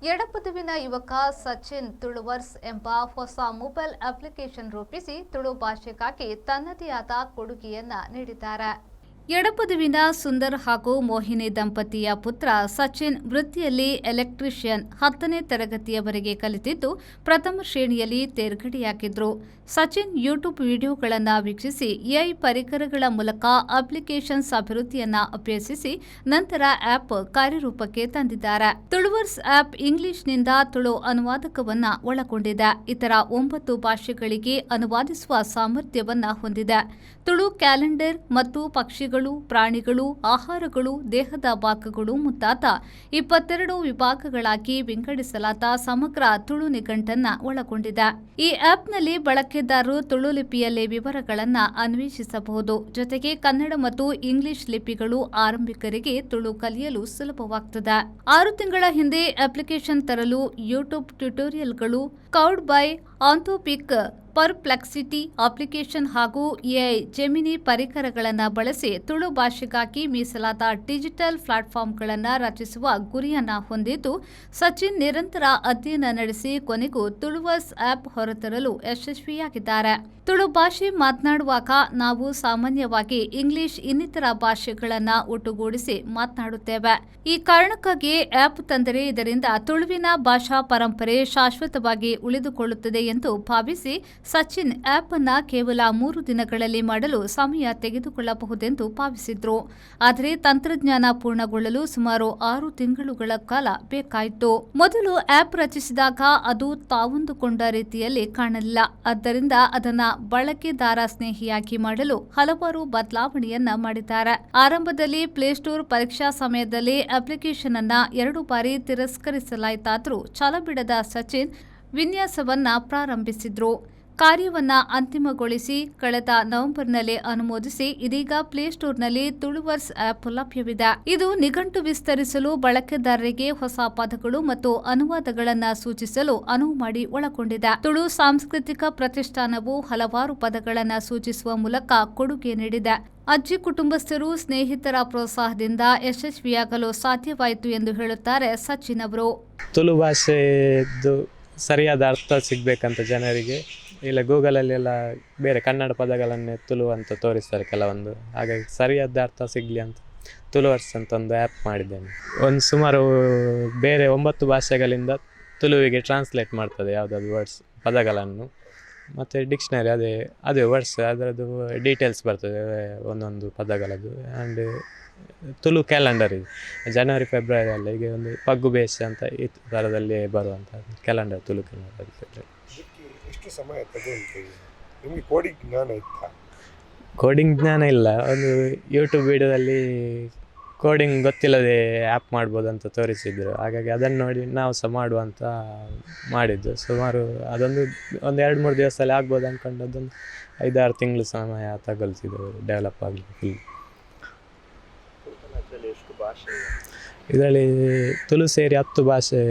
ಎಡಪದುವಿನ ಯುವಕ ಸಚಿನ್ ತುಳುವರ್ಸ್ ಎಂಬ ಹೊಸ ಮೊಬೈಲ್ ಅಪ್ಲಿಕೇಶನ್ ರೂಪಿಸಿ ತುಳು ಭಾಷೆಗಾಗಿ ತನ್ನದೇ ಆದ ಕೊಡುಗೆಯನ್ನ ನೀಡಿದ್ದಾರೆ. ಎಡಪದುವಿನ ಸುಂದರ್ ಹಾಗೂ ಮೋಹಿನಿ ದಂಪತಿಯ ಪುತ್ರ ಸಚಿನ್ ವೃತ್ತಿಯಲ್ಲಿ ಎಲೆಕ್ಟ್ರಿಷಿಯನ್ 10ನೇ ತರಗತಿಯವರೆಗೆ ಕಲಿತಿದ್ದು ಪ್ರಥಮ ಶ್ರೇಣಿಯಲ್ಲಿ ತೇರ್ಗಡೆಯಾಗಿದ್ರು. ಸಚಿನ್ ಯೂಟ್ಯೂಬ್ ವಿಡಿಯೋಗಳನ್ನು ವೀಕ್ಷಿಸಿ ಎಐ ಪರಿಕರಗಳ ಮೂಲಕ ಅಪ್ಲಿಕೇಶನ್ಸ್ ಅಭಿವೃದ್ಧಿಯನ್ನ ಅಭ್ಯಸಿಸಿ ನಂತರ ಆಪ್ ಕಾರ್ಯರೂಪಕ್ಕೆ ತಂದಿದ್ದಾರೆ. ತುಳುವರ್ಸ್ ಆಪ್ ಇಂಗ್ಲಿಷ್ನಿಂದ ತುಳು ಅನುವಾದಕವನ್ನ ಒಳಗೊಂಡಿದೆ. ಇತರ 9 ಭಾಷೆಗಳಿಗೆ ಅನುವಾದಿಸುವ ಸಾಮರ್ಥ್ಯವನ್ನ ಹೊಂದಿದೆ. ತುಳು ಕ್ಯಾಲೆಂಡರ್ ಮತ್ತು ಪಕ್ಷಿಗಳು, ಪ್ರಾಣಿಗಳು, ಆಹಾರಗಳು, ದೇಹದ ಭಾಗಗಳು ಮುಂತಾದ 22 ವಿಭಾಗಗಳಾಗಿ ವಿಂಗಡಿಸಲಾದ ಸಮಗ್ರ ತುಳು ನಿಘಂಟನ್ನ ಒಳಗೊಂಡಿದೆ. ಈ ಆಪ್ನಲ್ಲಿ ಬಳಕೆದಾರರು ತುಳು ಲಿಪಿಯಲ್ಲೇ ವಿವರಗಳನ್ನು ಅನ್ವೇಷಿಸಬಹುದು. ಜೊತೆಗೆ ಕನ್ನಡ ಮತ್ತು ಇಂಗ್ಲಿಷ್ ಲಿಪಿಗಳು ಆರಂಭಿಕರಿಗೆ ತುಳು ಕಲಿಯಲು ಸುಲಭವಾಗುತ್ತದೆ. 6 ತಿಂಗಳ ಹಿಂದೆ ಅಪ್ಲಿಕೇಶನ್ ತರಲು ಯೂಟ್ಯೂಬ್ ಟ್ಯುಟೋರಿಯಲ್ಗಳು, ಕೌಡ್ ಬೈ ಆಂಥೋಪಿಕ್, ಪರ್ಪ್ಲೆಕ್ಸಿಟಿ ಅಪ್ಲಿಕೇಶನ್ ಹಾಗೂ ಎಐ ಜೆಮಿನಿ ಪರಿಕರಗಳನ್ನು ಬಳಸಿ ತುಳು ಭಾಷೆಗಾಗಿ ಮೀಸಲಾದ ಡಿಜಿಟಲ್ ಪ್ಲಾಟ್ಫಾರ್ಮ್ಗಳನ್ನು ರಚಿಸುವ ಗುರಿಯನ್ನ ಹೊಂದಿದ್ದು, ಸಚಿನ್ ನಿರಂತರ ಅಧ್ಯಯನ ನಡೆಸಿ ಕೊನೆಗೂ ತುಳುವರ್ಸ್ ಆಪ್ ಹೊರತರಲು ಯಶಸ್ವಿಯಾಗಿದ್ದಾರೆ. ತುಳು ಭಾಷೆ ಮಾತನಾಡುವಾಗ ನಾವು ಸಾಮಾನ್ಯವಾಗಿ ಇಂಗ್ಲಿಷ್ ಇನ್ನಿತರ ಭಾಷೆಗಳನ್ನು ಒಟ್ಟುಗೂಡಿಸಿ ಮಾತನಾಡುತ್ತೇವೆ. ಈ ಕಾರಣಕ್ಕಾಗಿ ಆಪ್ ತಂದರೆ ಇದರಿಂದ ತುಳುವಿನ ಭಾಷಾ ಪರಂಪರೆ ಶಾಶ್ವತವಾಗಿ ಉಳಿದುಕೊಳ್ಳುತ್ತದೆ ಎಂದು ಭಾವಿಸಿ ಸಚಿನ್ ಆಪ್ ಅನ್ನ ಕೇವಲ 3 ದಿನಗಳಲ್ಲಿ ಮಾಡಲು ಸಮಯ ತೆಗೆದುಕೊಳ್ಳಬಹುದೆಂದು ಭಾವಿಸಿದ್ರು. ಆದರೆ ತಂತ್ರಜ್ಞಾನ ಪೂರ್ಣಗೊಳ್ಳಲು ಸುಮಾರು 6 ತಿಂಗಳುಗಳ ಕಾಲ ಬೇಕಾಯಿತು. ಮೊದಲು ಆಪ್ ರಚಿಸಿದಾಗ ಅದು ತಾವೊಂದುಕೊಂಡ ರೀತಿಯಲ್ಲಿ ಕಾಣಲಿಲ್ಲ. ಆದ್ದರಿಂದ ಅದನ್ನ ಬಳಕೆದಾರ ಸ್ನೇಹಿಯಾಗಿ ಮಾಡಲು ಹಲವಾರು ಬದಲಾವಣೆಯನ್ನ ಮಾಡಿದ್ದಾರೆ. ಆರಂಭದಲ್ಲಿ ಪ್ಲೇಸ್ಟೋರ್ ಪರೀಕ್ಷಾ ಸಮಯದಲ್ಲಿ ಅಪ್ಲಿಕೇಶನ್ ಅನ್ನ 2 ಬಾರಿ ತಿರಸ್ಕರಿಸಲಾಯಿತಾದರೂ ಛಲಬಿಡದ ಸಚಿನ್ ವಿನ್ಯಾಸವನ್ನ ಪ್ರಾರಂಭಿಸಿದ್ರು. ಕಾರ್ಯವನ್ನ ಅಂತಿಮಗೊಳಿಸಿ ಕಳೆದ ನವೆಂಬರ್ನಲ್ಲಿ ಅನುಮೋದಿಸಿ ಇದೀಗ ಪ್ಲೇಸ್ಟೋರ್ನಲ್ಲಿ ತುಳುವರ್ಸ್ ಆಪ್ ಲಭ್ಯವಿದೆ. ಇದು ನಿಘಂಟು ವಿಸ್ತರಿಸಲು, ಬಳಕೆದಾರರಿಗೆ ಹೊಸ ಪದಗಳು ಮತ್ತು ಅನುವಾದಗಳನ್ನು ಸೂಚಿಸಲು ಅನುವು ಮಾಡಿ ಒಳಗೊಂಡಿದೆ. ತುಳು ಸಾಂಸ್ಕೃತಿಕ ಪ್ರತಿಷ್ಠಾನವು ಹಲವಾರು ಪದಗಳನ್ನು ಸೂಚಿಸುವ ಮೂಲಕ ಕೊಡುಗೆ ನೀಡಿದೆ. ಅಜ್ಜಿ ಕುಟುಂಬಸ್ಥರು, ಸ್ನೇಹಿತರ ಪ್ರೋತ್ಸಾಹದಿಂದ ಯಶಸ್ವಿಯಾಗಲು ಸಾಧ್ಯವಾಯಿತು ಎಂದು ಹೇಳುತ್ತಾರೆ ಸಚಿನ್ ಅವರು. ತುಳು ಭಾಷೆದು ಸರಿಯಾದ ಅರ್ಥ ಸಿಗಬೇಕಂತ ಜನರಿಗೆ ಇಲ್ಲ ಗೂಗಲಲ್ಲೆಲ್ಲ ಬೇರೆ ಕನ್ನಡ ಪದಗಳನ್ನೇ ತುಳು ಅಂತ ತೋರಿಸ್ತಾರೆ ಕೆಲವೊಂದು. ಹಾಗಾಗಿ ಸರಿಯಾದ ಅರ್ಥ ಸಿಗಲಿ ಅಂತ ತುಳುವರ್ಸ್ ಅಂತ ಒಂದು ಆ್ಯಪ್ ಮಾಡಿದ್ದೇನೆ. ಒಂದು ಸುಮಾರು ಬೇರೆ 9 ಭಾಷೆಗಳಿಂದ ತುಳುವಿಗೆ ಟ್ರಾನ್ಸ್ಲೇಟ್ ಮಾಡ್ತದೆ ಯಾವುದಾದ್ರು ವರ್ಡ್ಸ್ ಪದಗಳನ್ನು. ಮತ್ತು ಡಿಕ್ಷನರಿ ಅದೇ ವರ್ಡ್ಸ್ ಅದರದ್ದು ಡೀಟೇಲ್ಸ್ ಬರ್ತದೆ ಒಂದೊಂದು ಪದಗಳದ್ದು. ಆ್ಯಂಡ್ ತುಳು ಕ್ಯಾಲೆಂಡರ್ ಇದೆ, ಜನವರಿ ಫೆಬ್ರವರಿ ಅಲ್ಲ, ಈಗ ಒಂದು ಪಗ್ಗು ಬೇಸ್ ಅಂತ ಈ ಥರದಲ್ಲಿ ಬರುವಂಥ ಕ್ಯಾಲೆಂಡರ್, ತುಳು ಕ್ಯಾಲೆಂಡರ್. ಎಷ್ಟು ಸಮಯ ತಗೊಂಡು ನಿಮಗೆ ಕೋಡಿಂಗ್ ಜ್ಞಾನ ಇತ್ತಾ? ಕೋಡಿಂಗ್ ಜ್ಞಾನ ಇಲ್ಲ. ಒಂದು ಯೂಟ್ಯೂಬ್ ವಿಡಿಯೋದಲ್ಲಿ ಕೋಡಿಂಗ್ ಗೊತ್ತಿಲ್ಲದೆ ಆ್ಯಪ್ ಮಾಡ್ಬೋದು ಅಂತ ತೋರಿಸಿದ್ರು. ಹಾಗಾಗಿ ಅದನ್ನು ನೋಡಿ ನಾವು ಸಹ ಮಾಡುವಂತ ಮಾಡಿದ್ದು. ಸುಮಾರು ಅದೊಂದು 2-3 ದಿವಸದಲ್ಲಿ ಆಗ್ಬೋದು ಅಂದ್ಕೊಂಡು ಅದೊಂದು 5-6 ತಿಂಗಳು ಸಮಯ ತಗೊಳ್ತಿದ್ದು ಡೆವಲಪ್ ಆಗಲಿಕ್ಕೆ. ಇದರಲ್ಲಿ ತುಳು ಸೇರಿ 10 ಭಾಷೆ,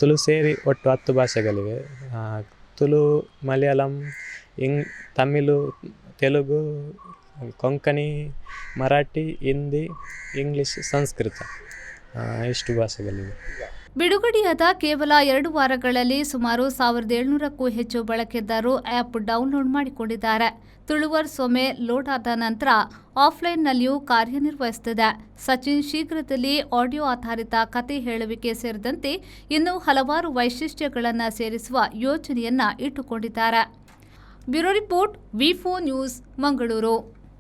ತುಳು ಸೇರಿ ಒಟ್ಟು 10 ಭಾಷೆಗಳಿವೆ. ತುಳು, ಮಲಯಾಳಂ, ತಮಿಳು, ತೆಲುಗು, ಕೊಂಕಣಿ, ಮರಾಠಿ, ಹಿಂದಿ, ಇಂಗ್ಲಿಷ್, ಸಂಸ್ಕೃತ, ಇಷ್ಟು ಭಾಷೆಗಳಿವೆ. ಬಿಡುಗಡೆಯಾದ ಕೇವಲ 2 ವಾರಗಳಲ್ಲಿ ಸುಮಾರು 1700ಕ್ಕೂ ಹೆಚ್ಚು ಬಳಕೆದಾರರು ಆಪ್ ಡೌನ್ಲೋಡ್ ಮಾಡಿಕೊಂಡಿದ್ದಾರೆ. ತುಳುವರ್ಸ್ ಒಮ್ಮೆ ಲೋಡ್ ಆದ ನಂತರ ಆಫ್ಲೈನ್ನಲ್ಲಿಯೂ ಕಾರ್ಯನಿರ್ವಹಿಸುತ್ತದೆ. ಸಚಿನ್ ಶೀಘ್ರದಲ್ಲಿ ಆಡಿಯೋ ಆಧಾರಿತ ಕತೆ ಹೇಳುವಿಕೆ ಸೇರಿದಂತೆ ಇನ್ನೂ ಹಲವಾರು ವೈಶಿಷ್ಟ್ಯಗಳನ್ನು ಸೇರಿಸುವ ಯೋಜನೆಯನ್ನ ಇಟ್ಟುಕೊಂಡಿದ್ದಾರೆ. ಬ್ಯೂರೋ ರಿಪೋರ್ಟ್, ವಿ4 ನ್ಯೂಸ್, ಮಂಗಳೂರು.